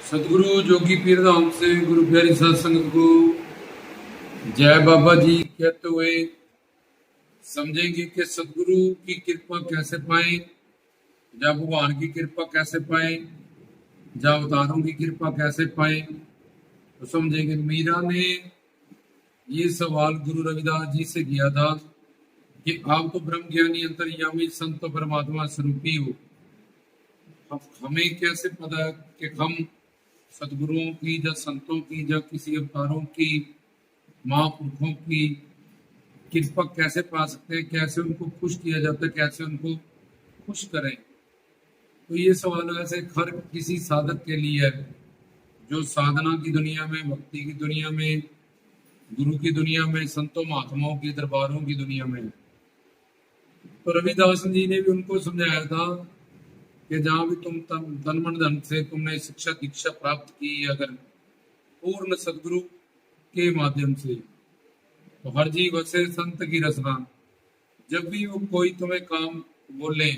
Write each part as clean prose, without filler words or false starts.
सदगुरु जोगी पीर धाम से गुरु प्यारी साध संगत को जय बाबा जी कहते हुए समझेंगे कि सदगुरु की कृपा कैसे पाएं, या भगवान की कृपा कैसे पाएं, या अवतारों की कृपा कैसे पाएं। तो समझेंगे मीरा ने ये सवाल गुरु रविदास जी से किया था कि आप तो ब्रह्म ज्ञानी अंतर्यामी संत परमात्मा स्वरूपी हो, अब हमें कैसे पता कि हम सदगुरुओं की या संतों की या किसी अवतारों की महापुरुषों की कृपा कैसे पा सकते हैं, कैसे उनको खुश किया जाता है, कैसे उनको खुश करें। तो ये सवाल ऐसे हर किसी साधक के लिए है जो साधना की दुनिया में, भक्ति की दुनिया में, गुरु की दुनिया में, संतों महात्माओं की दरबारों की दुनिया में। तो रविदास जी ने भी उनको समझाया था कि जहां भी तुम तन मन धन से तुमने शिक्षा दीक्षा प्राप्त की, अगर पूर्ण सदगुरु के माध्यम से, तो हर जीव वसे संत की रचना। जब भी वो कोई तुम्हें काम बोले,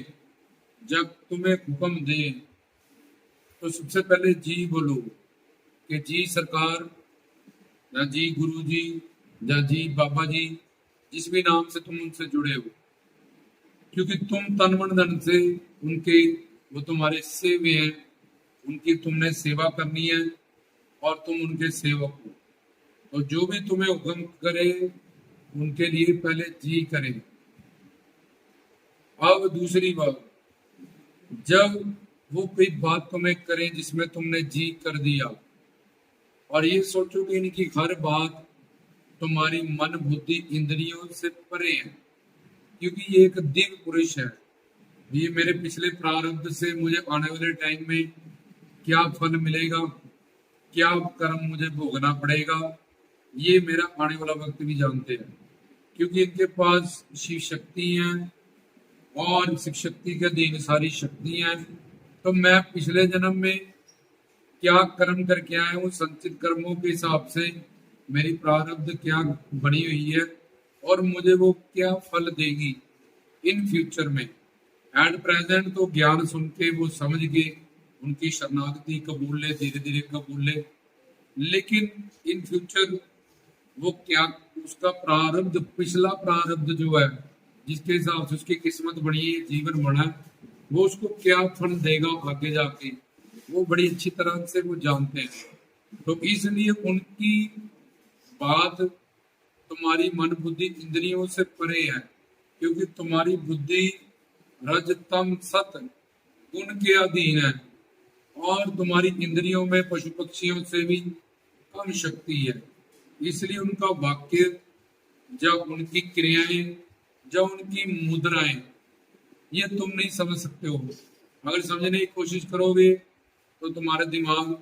जब तुम्हें हुक्म दे, तो सबसे पहले जी बोलो कि जी सरकार, या जी गुरु जी, या जी बाबा जी, जिस भी नाम से तुम उनसे जुड़े हो, क्योंकि तुम तन मन धन से उनके, वो तुम्हारे सेवे हैं, उनकी तुमने सेवा करनी है और तुम उनके सेवक हो। तो जो भी तुम्हें हुक्म करे उनके लिए पहले जी करें। अब दूसरी बात, जब वो कोई बात तुम्हें करें जिसमें तुमने जी कर दिया, और ये सोचो कि इनकी हर बात तुम्हारी मन बुद्धि इंद्रियों से परे है, क्योंकि ये एक दिव्य पुरुष है। ये मेरे पिछले प्रारब्ध से मुझे आने वाले टाइम में क्या फल मिलेगा, क्या कर्म मुझे भोगना पड़ेगा, ये मेरा आने वाला वक्त भी जानते हैं, क्योंकि इनके पास शिव शक्ति है और शिव शक्ति के अधीन सारी शक्तियां हैं। तो मैं पिछले जन्म में क्या कर्म करके आया हूँ, संचित कर्मों के हिसाब से मेरी प्रारब्ध क्या बनी हुई है और मुझे वो क्या फल देगी इन फ्यूचर में। एट प्रेजेंट तो ज्ञान सुन के वो समझ के उनकी शरणागति कबूल ले, धीरे धीरे कबूल ले, लेकिन इन फ्यूचर वो क्या, उसका प्रारब्ध, पिछला प्रारब्ध जो है, जिसके हिसाब से उसकी किस्मत बनी है, जीवन बना है, वो उसको क्या फल देगा आगे जाके, वो बड़ी अच्छी तरह से वो जानते हैं। तो इसलिए उनकी बात तुम्हारी मन बुद्धि इंद्रियों से परे है, क्योंकि तुम्हारी बुद्धि रज तम सत गुण के अधीन है और तुम्हारी इंद्रियों में पशु पक्षियों से भी कम शक्ति है। इसलिए उनका वाक्य, जब उनकी क्रियाएं, जब उनकी मुद्राएं, ये तुम नहीं समझ सकते हो। अगर समझने की कोशिश करोगे तो तुम्हारा दिमाग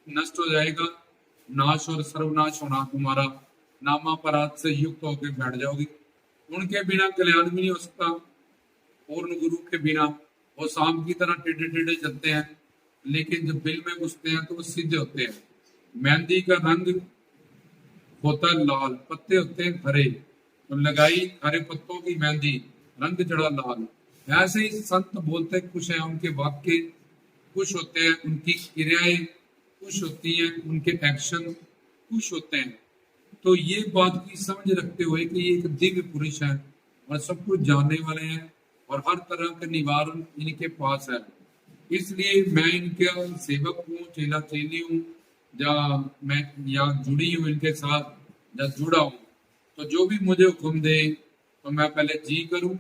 नष्ट हो जाएगा, नाश और सर्वनाश होना तुम्हारा, नामापराध से युक्त होकर बैठ जाओगे। उनके बिना कल्याण भी नहीं हो सकता। पूर्ण गुरु के बिना वो सांप की तरह टेढ़े टेढ़े चलते हैं, लेकिन जब बिल में घुसते हैं तो वो सीधे होते हैं। मेहंदी का रंग होता है लाल, पत्ते होते हैं हरे, तो लगाई हरे पत्तों की मेहंदी, रंग चढ़ा लाल। ऐसे ही संत बोलते कुछ हैं, उनके वाक्य कुछ होते हैं, उनकी क्रियाएं कुछ होती हैं, उनके एक्शन कुछ होते हैं। तो ये बात की समझ रखते हुए कि ये एक दिव्य पुरुष है और सब कुछ जानने वाले हैं और हर तरह का निवारण इनके पास है, इसलिए मैं इनका सेवक हूँ, चेला चेली हूँ, या मैं या जुड़ी हूँ इनके साथ, या जुड़ा हूँ। तो जो भी मुझे हुक्म दे तो मैं पहले जी करूं।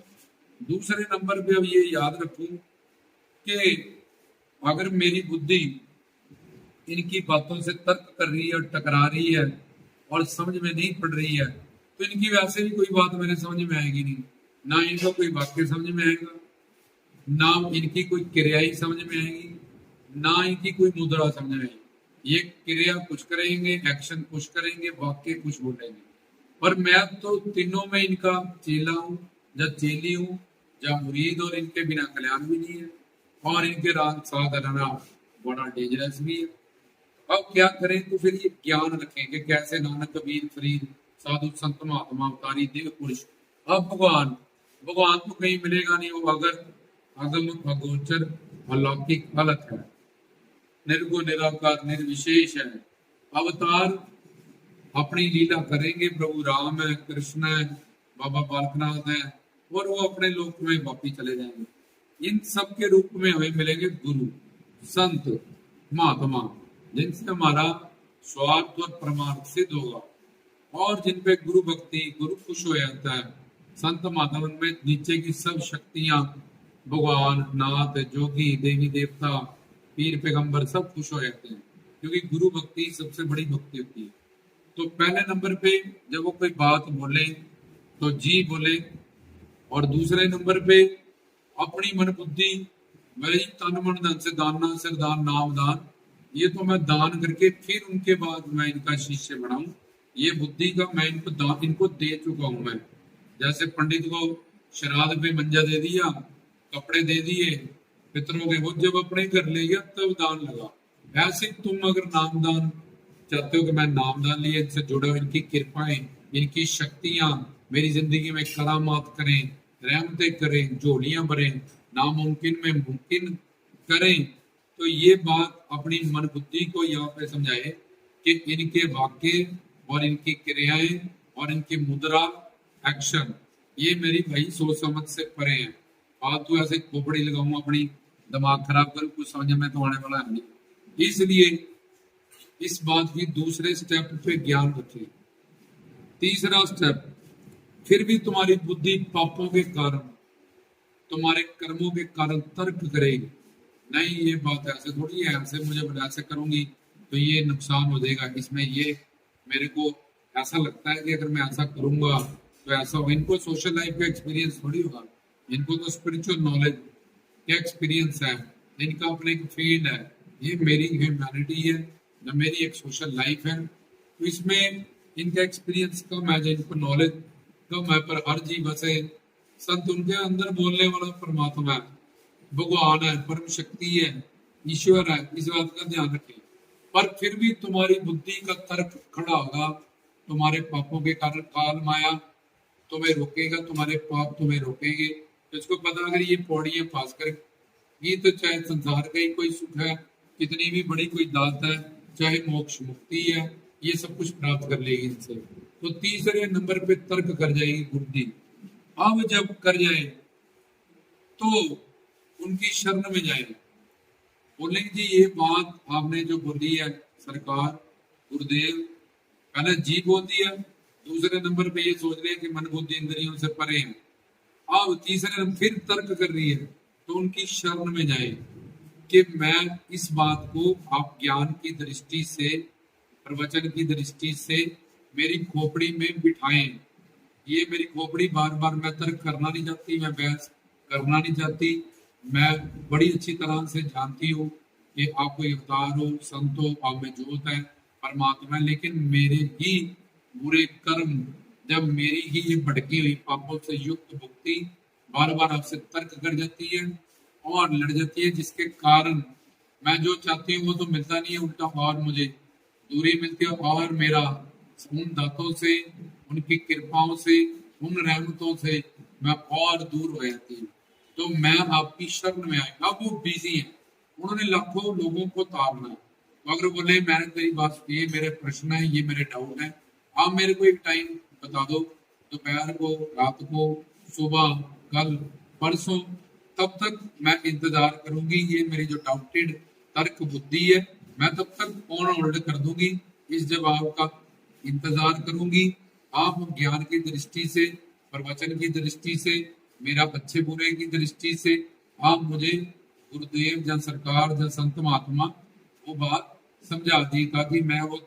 दूसरे नंबर पे अब ये याद रखूं कि अगर मेरी बुद्धि इनकी बातों से तर्क कर रही है और टकरा रही है और समझ में नहीं पड़ रही है, तो इनकी वैसे भी कोई बात मेरे समझ में आएगी नहीं, ना इनको कोई वाक्य समझ में आएगा, ना इनकी कोई क्रिया ही समझ में आएगी, ना इनकी कोई मुद्रा समझ में आएगी। ये क्रिया कुछ करेंगे, एक्शन कुछ करेंगे, वाक्य कुछ बोलेंगे। पर मैं तो तीनों में इनका चेला हूँ, या चेली हूँ, या मुरीद, और इनके बिना कल्याण भी नहीं है और इनके साथ रहना बड़ा डेंजरस भी है। अब क्या करें? तो फिर ये ज्ञान रखें कि कैसे नानक कबीर फरीद साधु संत महात्मा अवतारी देव पुरुष। अब भगवान भगवान तो कहीं मिलेगा नहीं, वो अगर अगम अगोचर अलौकिक अलग है। निर्गुण निराकार निर्विशेष है। अवतार अपनी लीला करेंगे, प्रभु राम है, कृष्ण है, बाबा बालकनाथ है, और वो अपने लोक में वापिस चले जाएंगे। इन सब के रूप में हमें मिलेंगे गुरु, संत, महात्मा, जिनसे हमारा स्वार्थ और परमार्थ सिद्ध होगा, और जिन पे गुरु भक्ति, गुरु खुश हो जाता है। संत महात्मा में नीचे की सब शक्तियां, भगवान, नाथ, जोगी, देवी देवता, पीर पैगंबर सब खुश हो जाते हैं, क्योंकि गुरु भक्ति सबसे बड़ी भक्ति होती है। तो पहले नंबर पे जब वो कोई बात बोले तो जी बोले, और दूसरे नंबर पे अपनी मन बुद्धि, वही तन मन धन से दान, सिर दान, नाम दान, ये तो मैं दान करके फिर उनके बाद मैं इनका शिष्य बनाऊं, ये बुद्धि का मैं इनको दान इनको दे चुका हूं। मैं जैसे पंडित को श्राद्ध पे मंजा दे दिया, कपड़े दे दिए पितरों के, वो जब अपने घर ले गया तब दान लगा। ऐसे तुम अगर नाम दान चाहते हो कि मैं नाम दान लिए, इनसे जुड़े हो, इनकी कृपाएं, इनकी शक्तियां मेरी जिंदगी में करामात करें, रहमतें करें, झोलियां भरें, नामुमकिन में मुमकिन करें, तो ये बात अपनी मन बुद्धि को यहाँ पे समझाए कि इनके वाक्य और इनकी क्रियाएं और इनकी मुद्रा, एक्शन, ये मेरी भाई सोच समझ से परे हैं। फालतू ऐसे खोपड़ी लगाऊं, अपनी दिमाग खराब करूं, कुछ समझ में तो आने वाला है नहीं। इसलिए इस बात की दूसरे स्टेप पे ज्ञान रखें। तीसरा स्टेप, फिर भी तुम्हारी बुद्धि पापों के कारण, तुम्हारे कर्मों के कारण तर्क करेगी, नहीं ये बात ऐसे थोड़ी है, ऐसे मुझे ऐसे करूंगी तो ये नुकसान हो जाएगा, इसमें ये मेरे को ऐसा लगता है कि अगर मैं ऐसा करूंगा तो ऐसा होगा। इनको सोशल लाइफ का एक्सपीरियंस थोड़ी होगा, इनको तो स्पिरिचुअल नॉलेज का एक्सपीरियंस है, इनका अपने एक फील्ड है, ये मेरी ह्यूमैनिटी है, न मेरी एक सोशल लाइफ है। तो इसमें इनका एक्सपीरियंस कम है, इनको नॉलेज कम है, पर हर जीव से संत उनके अंदर बोलने वाला परमात्मा है, भगवान है, परम शक्ति है, ईश्वर है, इस बात का ध्यान रखें। पर फिर भी तुम्हारी बुद्धि का तर्क खड़ा होगा, तुम्हारे पापों के कारण काल माया तुम्हें रोकेगा, तुम्हारे पाप तुम्हें रोकेंगे। तो इसको पता, अगर ये पौड़ियां पास कर ये तो चाहे संसार का ही कोई सुख है, कितनी भी बड़ी कोई दात है, चाहे मोक्ष मुक्ति है, ये सब कुछ प्राप्त कर लेगी इनसे। तो तीसरे नंबर पे तर्क कर जाएगी बुद्धि। अब जब कर जाए तो उनकी शरण में जाए, बोलेंगे जी ये बात आपने जो बोली है सरकार, गुरुदेव, पहले जी बोल दिया, दूसरे नंबर पे ये सोच रहे हैं कि मन बुद्धि इंद्रियों से परे हैं, अब तीसरे नंबर फिर तर्क कर रही है, तो उनकी शरण में जाए कि मैं इस बात को आप ज्ञान की दृष्टि से, प्रवचन की दृष्टि से मेरी खोपड़ी में बिठाएं। ये मेरी खोपड़ी बार बार मैं तर्क करना नहीं चाहती, मैं बहस करना नहीं चाहती, मैं बड़ी अच्छी तरह से जानती हूँ कि आप कोई अवतार हो, संत हो, आप में जोत है, परमात्मा है, लेकिन मेरे ही बुरे कर्म, जब मेरी ही ये भटकी हुई पापों से युक्त भक्ति बार बार आपसे तर्क कर जाती है और लड़ जाती है, जिसके कारण मैं जो चाहती हूँ वो तो मिलता नहीं है, उल्टा और मुझे दूरी मिलती है, और मेरा उन दातों से, उनकी कृपाओं से, उन रहमतों से मैं और दूर हो जाती हूँ। तो मैं आपकी शरण में आया। अब वो बिजी है, उन्होंने लाखों लोगों को तारना है, तो अगर बोले मैंने तेरी बात सुनी है, मेरे प्रश्न है, ये मेरे डाउट है, आप मेरे को एक टाइम बता दो, दोपहर को, रात को, सुबह, कल, परसों, तब तक मैं इंतजार करूंगी। ये मेरी जो डाउटेड तर्क बुद्धि है, मैं तब तक ऑन होल्ड कर दूंगी, इस जवाब का इंतजार करूंगी। आप ज्ञान की दृष्टि से, प्रवचन की दृष्टि से, मेरा अच्छे बुरे की दृष्टि से आप मुझे गुरुदेव या सरकार या संत महात्मा वो बात समझा दी, ताकि मैं वो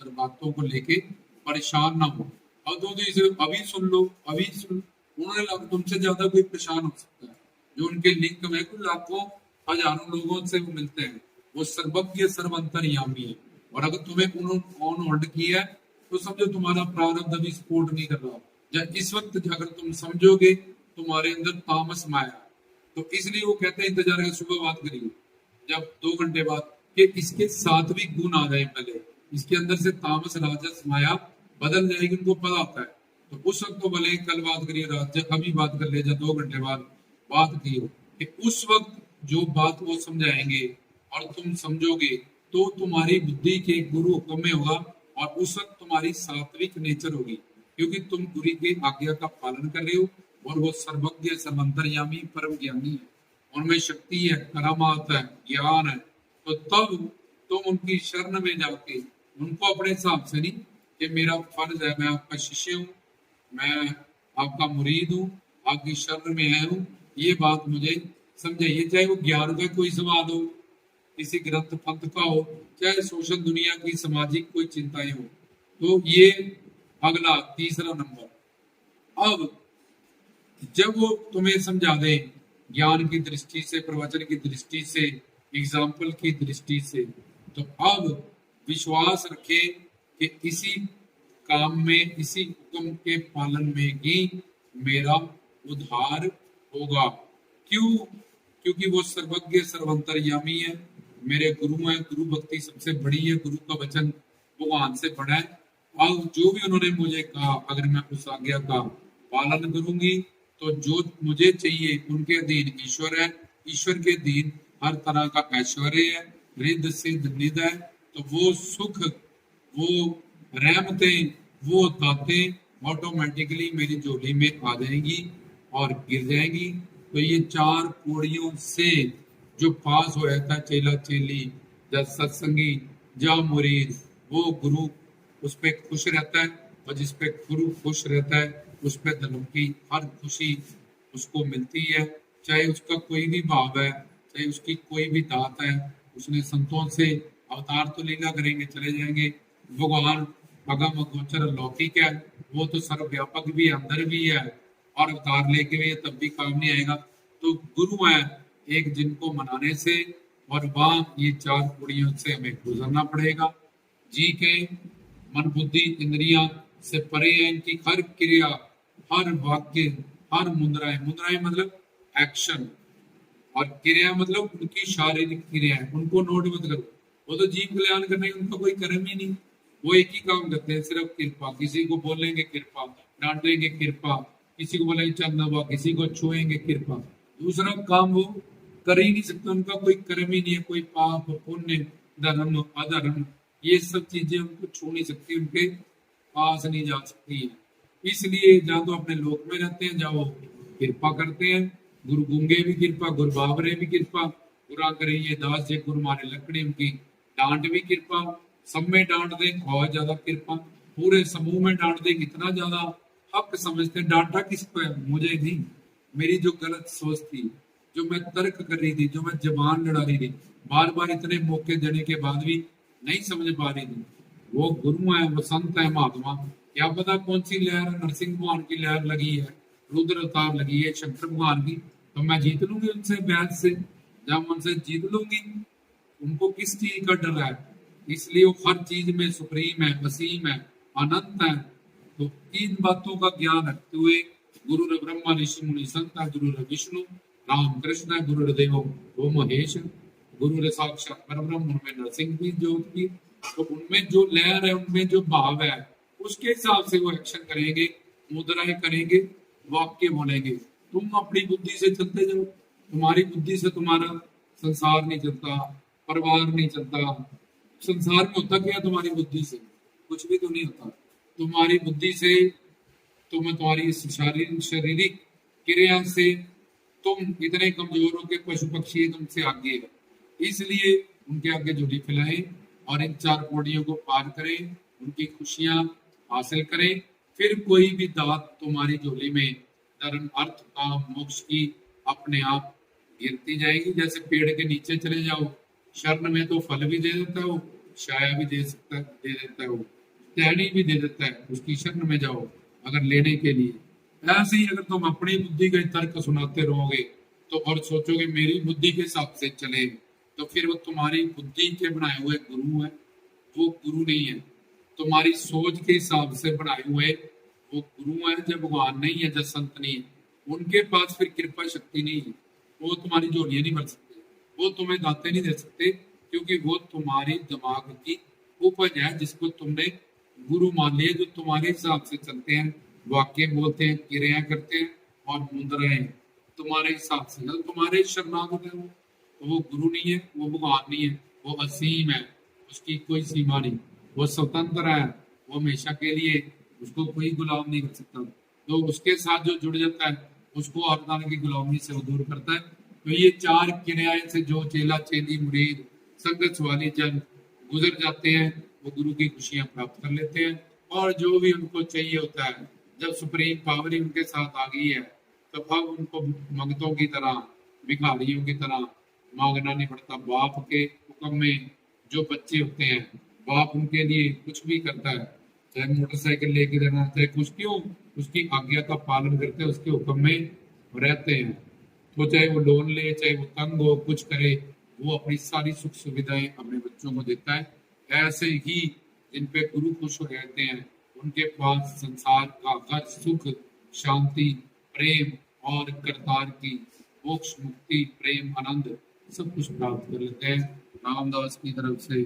बातों को लेके परेशान ना हो। अब तो इसे अभी सुन लो, अभी सुन, उन्होंने तुमसे ज्यादा कोई परेशान हो सकता है, जो उनके लिंक में कुछ लाखों हजारों लोगों से वो मिलते हैं, वो सर्वज्ञ सर्वंतर्यामी है, और अगर तुम्हें उन्होंने ऑन होल्ड किया है तो समझो तुम्हारा प्रारब्ध अभी सपोर्ट नहीं कर रहा, या इस वक्त अगर तुम समझोगे तुम्हारे अंदर तामस माया, तो इसलिए वो कहते हैं इंतजार है, सुबह बात करिए, जब 2 घंटे बाद, कि इसके सात्विक गुण आ जाए, पहले इसके अंदर से तामस राजस माया बदल जाएगी, उनको पता होता है। तो उस वक्त तो भले कल बात करिए, रात जब अभी बात कर ले, जब 2 घंटे बाद बात की हो, कि उस वक्त जो बात वो समझाएंगे और तुम समझोगे तो तुम्हारी बुद्धि के गुरु हुक्म में होगा और उस वक्त तुम्हारी सात्विक नेचर होगी, क्योंकि तुम गुरु की आज्ञा का पालन कर रहे हो और वो सर्वज्ञ सर्वंतर्यामी परम ज्ञानी है, उनमें शक्ति है, करामात है, ज्ञान है। तो तब तुम उनकी शरण में जाके उनको अपने हिसाब से नहीं कि मेरा फर्ज है, मैं आपका शिष्य हूँ, मैं आपका मुरीद हूँ, आपकी शरण में आया हूँ, ये बात मुझे समझाइए। चाहे वो ज्ञान का कोई सवाल हो, किसी ग्रंथ पंथ का हो, चाहे सोशल दुनिया की सामाजिक कोई चिंताएं हो, तो ये अगला तीसरा नंबर। अब जब वो तुम्हें समझा दे ज्ञान की दृष्टि से, प्रवचन की दृष्टि से, एग्जाम्पल की दृष्टि से, तो अब विश्वास रखे कि इसी काम में, इसी हुक्म के पालन में ही मेरा उद्धार होगा। क्यों? क्योंकि वो सर्वज्ञ सर्वंतर्यामी है, मेरे गुरु हैं, गुरु भक्ति सबसे बड़ी है, गुरु का वचन भगवान से बड़ा है। अब जो भी उन्होंने मुझे कहा, अगर मैं उस आज्ञा का पालन करूंगी तो जो मुझे चाहिए, उनके अधीन ईश्वर है, ईश्वर के अधीन हर तरह का ऐश्वर्य है, रिद्ध सिद्ध निध है, तो वो सुख, वो रहमतें, वो दातें ऑटोमेटिकली मेरी झोली में आ जाएंगी और गिर जाएंगी। तो ये चार पौड़ियों से जो पास हो जाता है चेला चेली, जब सत्संगी, जा मुरीद, वो गुरु उस पर खुश रहता है, और जिस पे गुरु खुश रहता है उस पे धर्म की हर खुशी उसको मिलती है। चाहे उसका कोई भी भाव है, चाहे उसकी कोई भी दात है, उसने संतों से अवतार तो लीला करेंगे, चले जाएंगे। भगवान अगम गोचर लौकिक है, वो तो सर्वव्यापक भी अंदर भी है, और अवतार लेके भी तब भी काम नहीं आएगा। तो गुरु है एक, जिनको मनाने से और वहाँ ये चार पुड़ियों से हमें गुजरना पड़ेगा। जी के मन बुद्धि इंद्रियां से परे है, इनकी हर क्रिया, हर वाक्य, हर मुद्राएं, मुद्राएं मतलब एक्शन, और क्रिया मतलब उनकी शारीरिक क्रिया है, उनको नोट मत करो। वो तो जीव कल्याण करने उनका कोई कर्म ही नहीं, वो एक ही काम करते हैं, सिर्फ कृपा। किसी को बोलेंगे कृपा, डांटेंगे कृपा, किसी को बोलेंगे चंदवा, किसी को छुएंगे कृपा, दूसरा काम वो कर ही नहीं सकते, उनका कोई कर्म ही नहीं है, कोई पाप पुण्य धर्म अधर्म ये सब चीजें उनको छू नहीं सकती, उनके पास नहीं जा सकती है। इसलिए जहाँ तो अपने लोक में रहते हैं, जहाँ वो कृपा करते हैं, गुरु गुंगे भी कृपा, गुरु बाबरे भी कृपा, गुरा करिए दास जे गुरु मारे लकड़ी, उनकी डांट भी कृपा, सब में डांट दे बहुत ज्यादा कृपा, पूरे समूह में डांट दे कितना ज्यादा हक समझते हैं। डांटा किसको है? मुझे नहीं, मेरी जो गलत सोच थी, जो मैं तर्क कर रही थी, जो मैं जबान लड़ा रही थी, बार बार इतने मौके देने के बाद भी नहीं समझ पा रही थी। वो गुरु है, वो संत है, महात्मा, क्या पता कौन सी लहर, नरसिंह भगवान की लहर लगी है, रुद्र अवतार लगी है, शंकर भगवान की, तो मैं जीत लूंगी उनसे बैठ से। जब उनसे जीत लूंगी, उनको किस चीज का डर है? इसलिए वो हर चीज में सुप्रीम है, वसीम है, अनंत है। तो इन बातों का ज्ञान रखते हुए गुरु ब्रह्मा ऋषि मुनि संत, गुरु विष्णु राम कृष्ण, गुरु देव वो महेश, गुरु साक्षात परब्रह्म, उनमें नरसिंह की ज्योत की, तो उनमें जो लहर है, उनमें जो भाव है, उसके हिसाब से वो एक्शन करेंगे, मुद्राएं करेंगे, वाक्य बोलेंगे। तुम अपनी बुद्धि से चलते जाओ, तुम्हारी बुद्धि से तुम्हारा संसार नहीं चलता, परिवार नहीं चलता। संसार में होता क्या? तुम्हारी बुद्धि से कुछ भी तो नहीं होता। तुम्हारी बुद्धि से, तुम्हारी शारीरिक क्रिया से तुम इतने कमजोर हो के पशु पक्षी तुमसे आगे है। इसलिए उनके आगे झोली फैलाएं और इन चार पौड़ियों को पार करें, उनकी खुशियां हासिल करें। फिर कोई भी दात तुम्हारी झोली में धर्म अर्थ काम मोक्ष की अपने आप गिरती जाएगी। जैसे पेड़ के नीचे चले जाओ, शरण में तो फल भी दे देता है, छाया भी दे सकता है, दे देता है, वो टहनी भी दे देता है, उसकी शरण में जाओ अगर लेने के लिए। ऐसे ही अगर तुम अपनी बुद्धि का तर्क सुनाते रहोगे तो और सोचोगे मेरी बुद्धि के हिसाब से चले, तो फिर वो तुम्हारी बुद्धि के बनाए हुए गुरु है, वो गुरु नहीं है। तुम्हारी सोच के हिसाब से बनाए हुए वो गुरु है, जब भगवान नहीं है, जब संत नहीं है, उनके पास फिर कृपा शक्ति नहीं है, वो तुम्हारी झोलियां नहीं भर सकते, वो तुम्हें दाते नहीं दे सकते, क्योंकि वो तुम्हारी दिमाग की उपज है, जिसको तुमने गुरु मान लिया, जो तुम्हारे हिसाब से चलते हैं, वाक्य बोलते हैं, क्रिया करते हैं, और मुद्राएं तुम्हारे हिसाब से, तुम्हारे शरणागत है वो, तो वो गुरु नहीं है, वो भगवान नहीं है, वो असीम है, उसकी कोई सीमा नहीं, वो स्वतंत्र है, वो हमेशा के लिए, उसको कोई गुलाम नहीं कर सकता। तो उसके साथ जो जुड़ जाता है उसको अवतार की गुलामी से वो दूर करता है। तो ये चार क्रियाएं से जो चेला चेली मुरीद संगत वाली जन गुजर जाते हैं वो गुरु की खुशियां प्राप्त कर लेते हैं। और जो भी उनको चाहिए होता है, जब सुप्रीम पावर ही उनके साथ आ गई है तो अब उनको मंगतों की तरह, भिखारियों की तरह मांगना नहीं पड़ता। बाप के हुक्म में जो बच्चे होते हैं, बाप उनके लिए कुछ भी करता है, चाहे मोटरसाइकिल लेके देना, चाहे कुछ, क्यों? उसकी आज्ञा का पालन करते हैं, उसके हुक्म में रहते हैं। तो चाहे वो लोन ले, चाहे वो तंग हो, कुछ करे, वो अपनी सारी सुख सुविधाएं अपने बच्चों को देता है। ऐसे ही जिन पे गुरु खुश हो रहते हैं उनके पास संसार का हर सुख, शांति, प्रेम और करतार की मोक्ष, मुक्ति, प्रेम, आनंद सब कुछ प्राप्त कर लेते हैं। रामदास की तरफ से